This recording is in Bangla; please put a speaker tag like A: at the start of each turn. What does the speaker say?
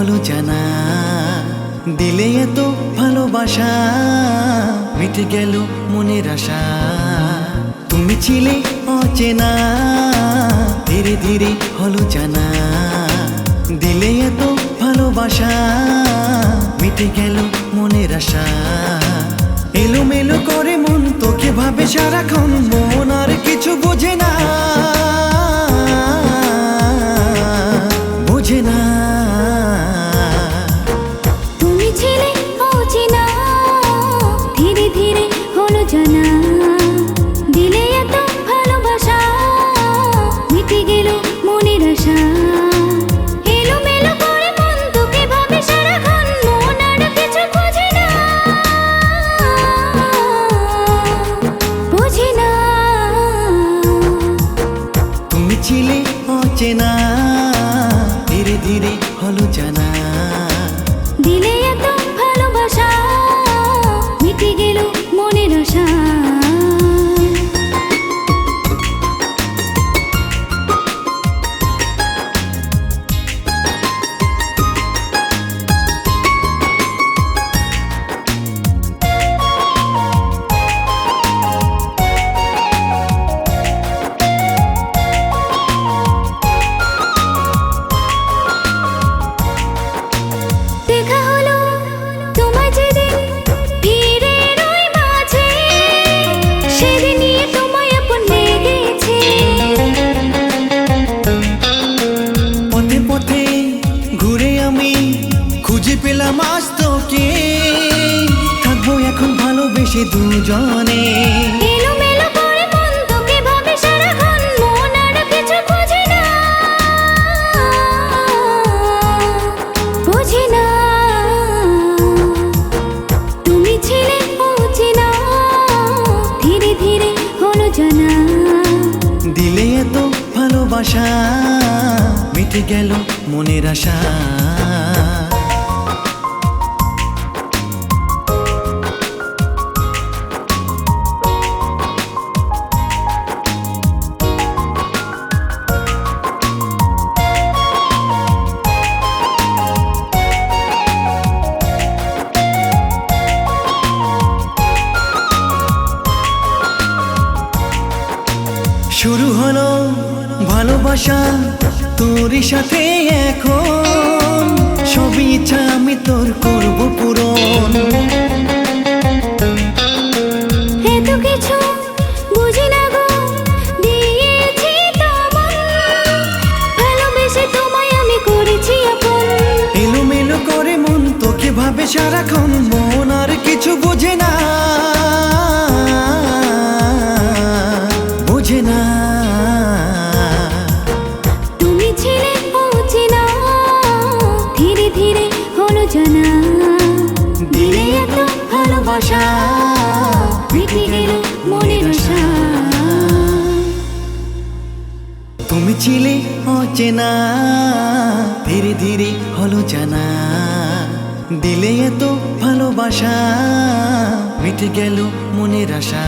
A: হলো জানা, দিলে এত ভালোবাসা, মিটে গেল মনের আশা। তুমি ছিলে অচেনা, ধীরে ধীরে হলো জানা, দিলে এত ভালোবাসা, মিটে গেল মনের আশা। এলোমেলো করে মন তোকে ভাবে সারাক্ষণ, মন আর কিছু বোঝে না, বোঝে না।
B: তুমি ছিলে অচেনা, ধীরে ধীরে হলো জানা, দিলে এত ভালোবাসা, মিটে গেল মনের আশা। এলোমেলো করে মন তোকে ভাবে সারাক্ষণ, মন আর কিছু বোঝে না, বোঝে না।
A: তুমি ছিলে অচেনা, ধীরে ধীরে হলো জানা,
B: দিলে এত ভালোবাসা, মিটে গেল মনের আশা। দেখা হলো তোমায় যেদিন ভিড়ের ওই মাঝে, সেদিন নিয়ে তোমায় আপন লেগেছে।
A: পথে পথে ঘুরে আমি খুঁজে পেলাম আজ তোকে, থাকবো এখন ভালোবেসে দুজনে।
B: এলোমেলো করে মন তোকে ভাবে সারাক্ষণ, মন আর কিছু বোঝে না, বোঝে না। তুমি ছিলে অচেনা, ধীরে ধীরে হলো জানা,
A: দিলে এত ভালোবাসা, মিটে গেল মনের আশা। শুরু হলো ভালোবাসা তোরই সাথে, এখন সবই ইচ্ছা আমি তোর করব পূরণ।
B: এত কিছু বুঝি না গো, দিয়েছি তোমার, ভালোবেসে তোমায় আমি করেছি আপন।
A: এলোমেলো করে মন তোকে ভাবে সারাক্ষণ, মন আর কিছু বোঝে না, বোঝে না।
B: তুমি ছিলে অচেনা, ধীরে ধীরে হলো জানা, দিলে এত ভালোবাসা, মিটে গেল মনের আশা।
A: তুমি ছিলে অচেনা, ধীরে ধীরে হলো জানা, দিলে এত ভালোবাসা, মিটে গেল মনের আশা।